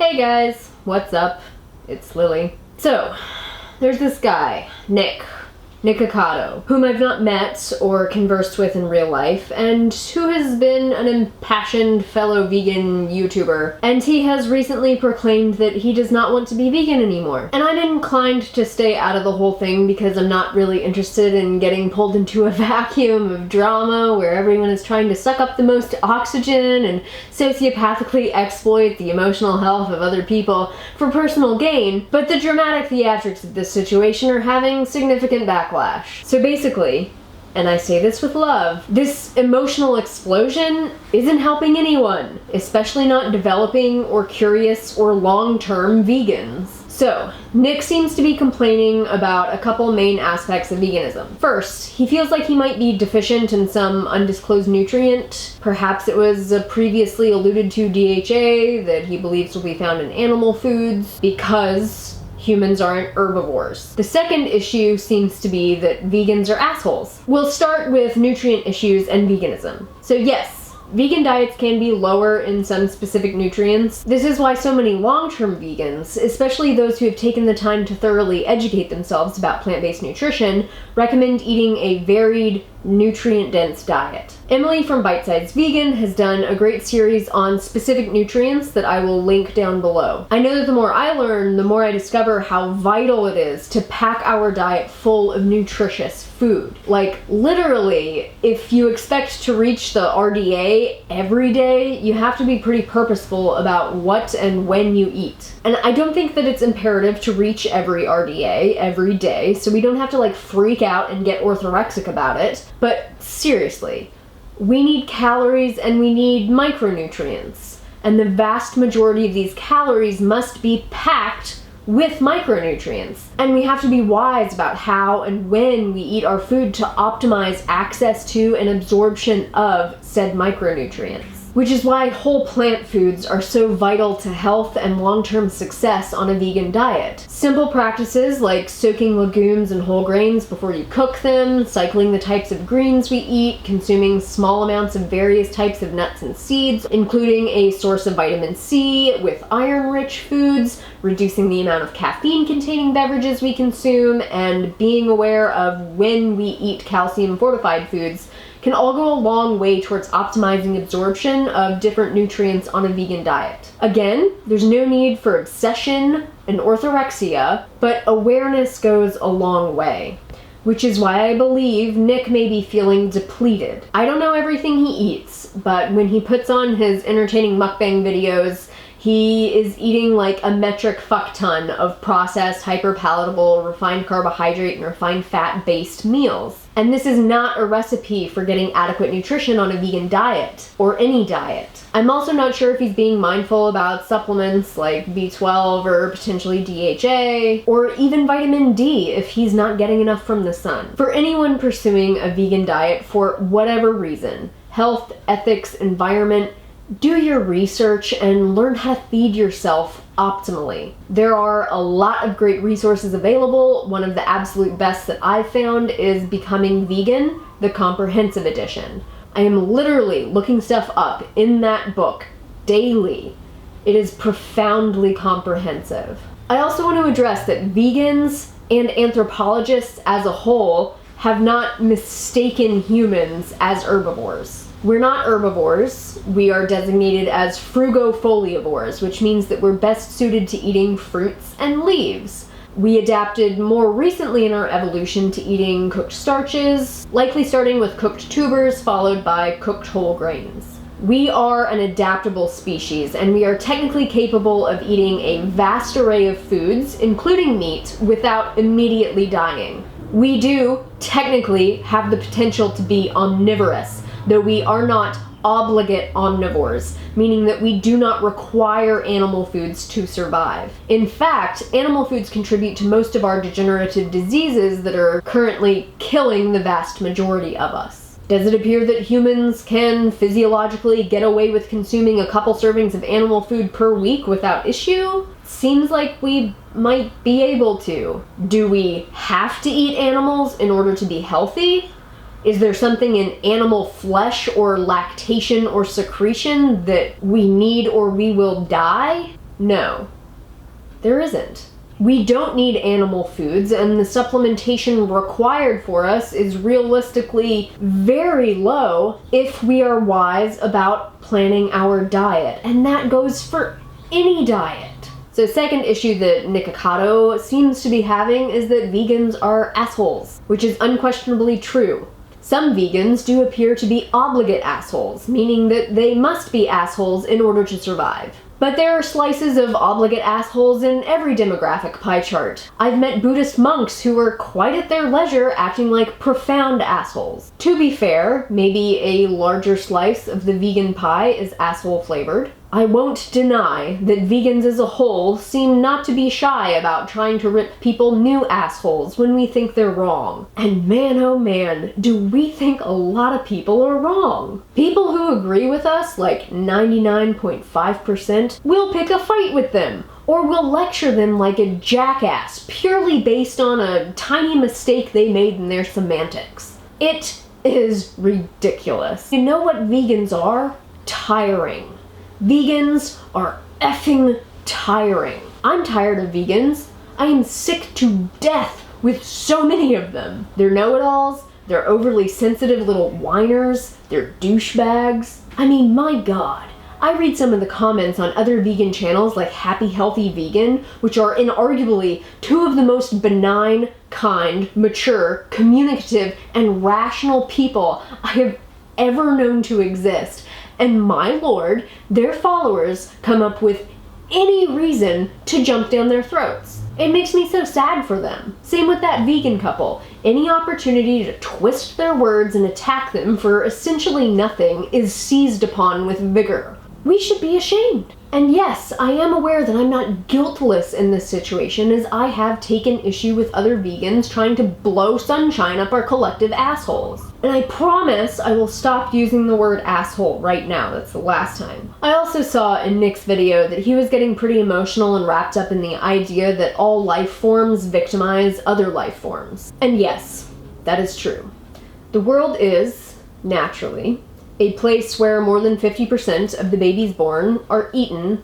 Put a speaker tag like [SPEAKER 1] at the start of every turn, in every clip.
[SPEAKER 1] Hey guys, what's up? It's Lily. So, there's this guy, Nikocado, whom I've not met or conversed with in real life, and who has been an impassioned fellow vegan YouTuber, and he has recently proclaimed that he does not want to be vegan anymore. And I'm inclined to stay out of the whole thing because I'm not really interested in getting pulled into a vacuum of drama where everyone is trying to suck up the most oxygen and sociopathically exploit the emotional health of other people for personal gain, but the dramatic theatrics of this situation are having significant backlash. So basically, and I say this with love, this emotional explosion isn't helping anyone, especially not developing or curious or long-term vegans. So, Nick seems to be complaining about a couple main aspects of veganism. First, he feels like he might be deficient in some undisclosed nutrient. Perhaps it was a previously alluded to DHA that he believes will be found in animal foods because humans aren't herbivores. The second issue seems to be that vegans are assholes. We'll start with nutrient issues and veganism. So yes, vegan diets can be lower in some specific nutrients. This is why so many long-term vegans, especially those who have taken the time to thoroughly educate themselves about plant-based nutrition, recommend eating a varied, nutrient-dense diet. Emily from Bite Size Vegan has done a great series on specific nutrients that I will link down below. I know that the more I learn, the more I discover how vital it is to pack our diet full of nutritious food. Like, literally, if you expect to reach the RDA every day, you have to be pretty purposeful about what and when you eat. And I don't think that it's imperative to reach every RDA every day, so we don't have to freak out and get orthorexic about it. But seriously, we need calories and we need micronutrients. And the vast majority of these calories must be packed with micronutrients. And we have to be wise about how and when we eat our food to optimize access to and absorption of said micronutrients. Which is why whole plant foods are so vital to health and long-term success on a vegan diet. Simple practices like soaking legumes and whole grains before you cook them, cycling the types of greens we eat, consuming small amounts of various types of nuts and seeds, including a source of vitamin C with iron-rich foods, reducing the amount of caffeine-containing beverages we consume, and being aware of when we eat calcium-fortified foods can all go a long way towards optimizing absorption of different nutrients on a vegan diet. Again, there's no need for obsession and orthorexia, but awareness goes a long way. Which is why I believe Nick may be feeling depleted. I don't know everything he eats, but when he puts on his entertaining mukbang videos, he is eating like a metric fuck ton of processed, hyper-palatable, refined carbohydrate and refined fat-based meals. And this is not a recipe for getting adequate nutrition on a vegan diet, or any diet. I'm also not sure if he's being mindful about supplements like B12 or potentially DHA, or even vitamin D if he's not getting enough from the sun. For anyone pursuing a vegan diet for whatever reason, health, ethics, environment, do your research and learn how to feed yourself optimally. There are a lot of great resources available. One of the absolute best that I've found is Becoming Vegan, the comprehensive edition. I am literally looking stuff up in that book daily. It is profoundly comprehensive. I also want to address that vegans and anthropologists as a whole have not mistaken humans as herbivores. We're not herbivores. We are designated as frugofolivores, which means that we're best suited to eating fruits and leaves. We adapted more recently in our evolution to eating cooked starches, likely starting with cooked tubers, followed by cooked whole grains. We are an adaptable species, and we are technically capable of eating a vast array of foods, including meat, without immediately dying. We do, technically, have the potential to be omnivorous, though we are not obligate omnivores, meaning that we do not require animal foods to survive. In fact, animal foods contribute to most of our degenerative diseases that are currently killing the vast majority of us. Does it appear that humans can physiologically get away with consuming a couple servings of animal food per week without issue? Seems like we might be able to. Do we have to eat animals in order to be healthy? Is there something in animal flesh or lactation or secretion that we need or we will die? No, there isn't. We don't need animal foods, and the supplementation required for us is realistically very low if we are wise about planning our diet, and that goes for any diet. So second issue that Nikocado seems to be having is that vegans are assholes, which is unquestionably true. Some vegans do appear to be obligate assholes, meaning that they must be assholes in order to survive. But there are slices of obligate assholes in every demographic pie chart. I've met Buddhist monks who were quite at their leisure acting like profound assholes. To be fair, maybe a larger slice of the vegan pie is asshole flavored. I won't deny that vegans as a whole seem not to be shy about trying to rip people new assholes when we think they're wrong. And man oh man, do we think a lot of people are wrong. People who agree with us, like 99.5%, will pick a fight with them, or will lecture them like a jackass purely based on a tiny mistake they made in their semantics. It is ridiculous. You know what vegans are? Tiring. Vegans are effing tiring. I'm tired of vegans. I am sick to death with so many of them. They're know-it-alls, they're overly sensitive little whiners, they're douchebags. I mean, my god. I read some of the comments on other vegan channels like Happy Healthy Vegan, which are inarguably two of the most benign, kind, mature, communicative, and rational people I have ever known to exist. And my lord, their followers come up with any reason to jump down their throats. It makes me so sad for them. Same with that vegan couple. Any opportunity to twist their words and attack them for essentially nothing is seized upon with vigor. We should be ashamed. And yes, I am aware that I'm not guiltless in this situation, as I have taken issue with other vegans trying to blow sunshine up our collective assholes. And I promise I will stop using the word asshole right now. That's the last time. I also saw in Nick's video that he was getting pretty emotional and wrapped up in the idea that all life forms victimize other life forms. And yes, that is true. The world is, naturally, a place where more than 50% of the babies born are eaten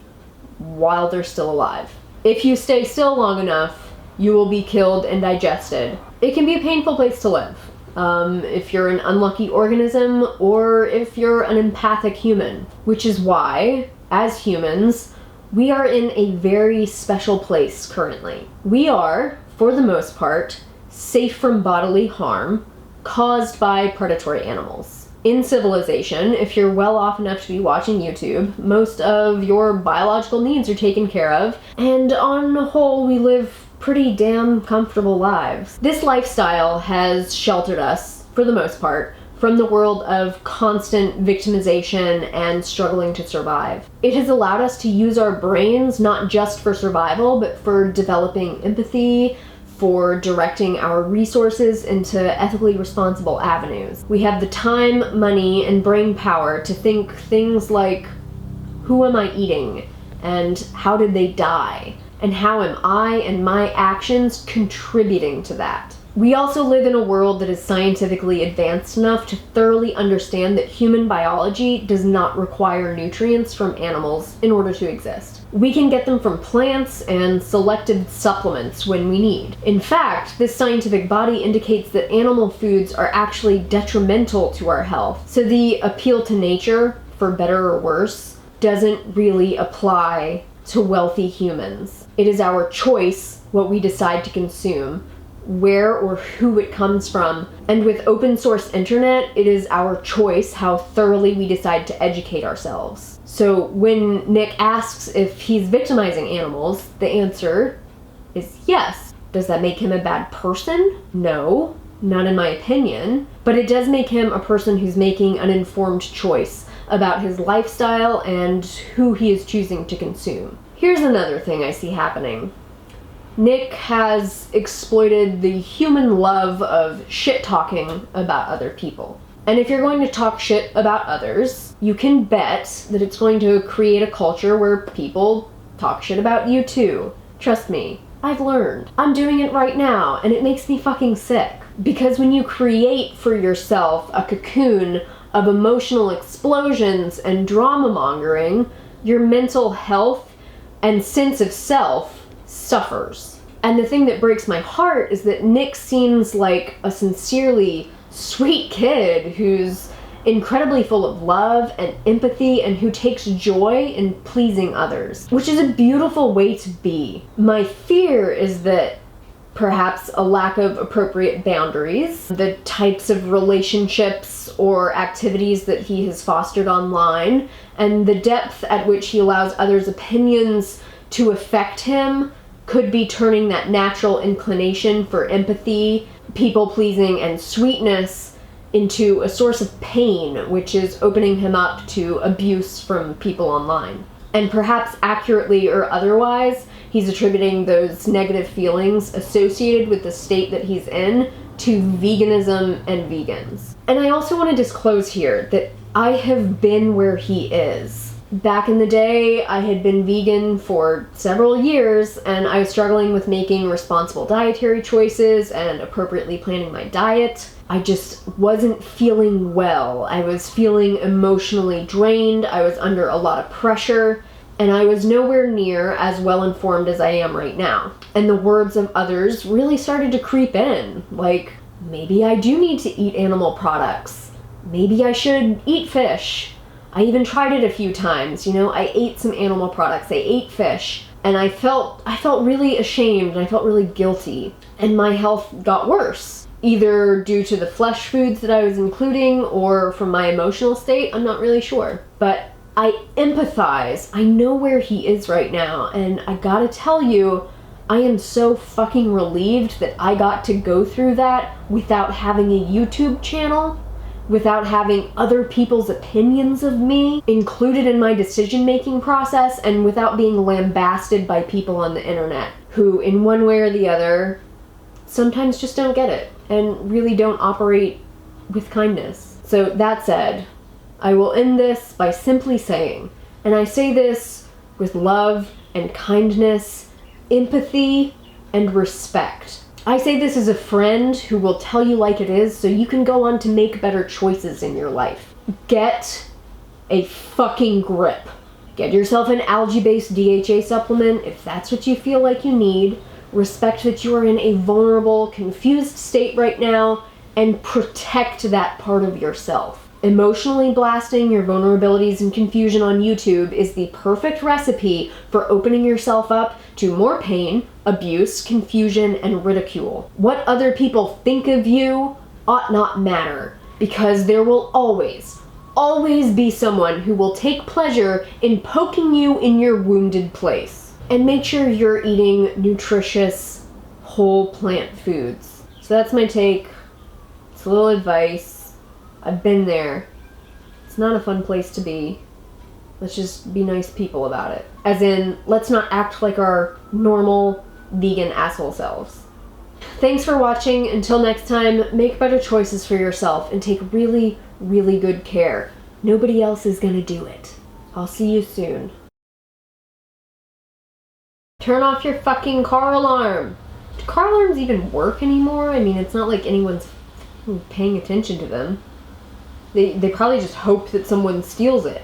[SPEAKER 1] while they're still alive. If you stay still long enough, you will be killed and digested. It can be a painful place to live. If you're an unlucky organism, or if you're an empathic human. Which is why, as humans, we are in a very special place currently. We are, for the most part, safe from bodily harm caused by predatory animals. In civilization, if you're well off enough to be watching YouTube, most of your biological needs are taken care of, and on the whole, we live pretty damn comfortable lives. This lifestyle has sheltered us, for the most part, from the world of constant victimization and struggling to survive. It has allowed us to use our brains not just for survival, but for developing empathy, for directing our resources into ethically responsible avenues. We have the time, money, and brain power to think things like, who am I eating? And how did they die? And how am I and my actions contributing to that? We also live in a world that is scientifically advanced enough to thoroughly understand that human biology does not require nutrients from animals in order to exist. We can get them from plants and selected supplements when we need. In fact, this scientific body indicates that animal foods are actually detrimental to our health. So the appeal to nature, for better or worse, doesn't really apply to wealthy humans. It is our choice what we decide to consume, where or who it comes from, and with open source internet, it is our choice how thoroughly we decide to educate ourselves. So when Nick asks if he's victimizing animals, the answer is yes. Does that make him a bad person? No, not in my opinion, but it does make him a person who's making an informed choice about his lifestyle and who he is choosing to consume. Here's another thing I see happening. Nick has exploited the human love of shit-talking about other people. And if you're going to talk shit about others, you can bet that it's going to create a culture where people talk shit about you too. Trust me, I've learned. I'm doing it right now, and it makes me fucking sick. Because when you create for yourself a cocoon of emotional explosions and drama mongering, your mental health and sense of self suffers. And the thing that breaks my heart is that Nick seems like a sincerely sweet kid who's incredibly full of love and empathy and who takes joy in pleasing others, which is a beautiful way to be. My fear is that perhaps a lack of appropriate boundaries, the types of relationships or activities that he has fostered online, and the depth at which he allows others' opinions to affect him could be turning that natural inclination for empathy, people-pleasing, and sweetness into a source of pain, which is opening him up to abuse from people online. And perhaps accurately or otherwise, he's attributing those negative feelings associated with the state that he's in to veganism and vegans. And I also want to disclose here that I have been where he is. Back in the day, I had been vegan for several years, and I was struggling with making responsible dietary choices and appropriately planning my diet. I just wasn't feeling well. I was feeling emotionally drained. I was under a lot of pressure, and I was nowhere near as well informed as I am right now. And the words of others really started to creep in, like, maybe I do need to eat animal products. Maybe I should eat fish. I even tried it a few times, I ate some animal products, I ate fish, and I felt really ashamed, and I felt really guilty, and my health got worse, either due to the flesh foods that I was including or from my emotional state. I'm not really sure, but I empathize. I know where he is right now, and I gotta tell you, I am so fucking relieved that I got to go through that without having a YouTube channel, without having other people's opinions of me included in my decision-making process, and without being lambasted by people on the internet who, in one way or the other, sometimes just don't get it and really don't operate with kindness. So that said, I will end this by simply saying, and I say this with love and kindness, empathy and respect. I say this as a friend who will tell you like it is so you can go on to make better choices in your life. Get a fucking grip. Get yourself an algae-based DHA supplement if that's what you feel like you need. Respect that you are in a vulnerable, confused state right now, and protect that part of yourself. Emotionally blasting your vulnerabilities and confusion on YouTube is the perfect recipe for opening yourself up to more pain, abuse, confusion, and ridicule. What other people think of you ought not matter, because there will always be someone who will take pleasure in poking you in your wounded place. And make sure you're eating nutritious, whole plant foods. So that's my take. It's a little advice. I've been there. It's not a fun place to be. Let's just be nice people about it. As in, let's not act like our normal vegan asshole selves. Thanks for watching. Until next time, make better choices for yourself and take really, really good care. Nobody else is gonna do it. I'll see you soon. Turn off your fucking car alarm. Do car alarms even work anymore? I mean, it's not like anyone's paying attention to them. They probably just hope that someone steals it.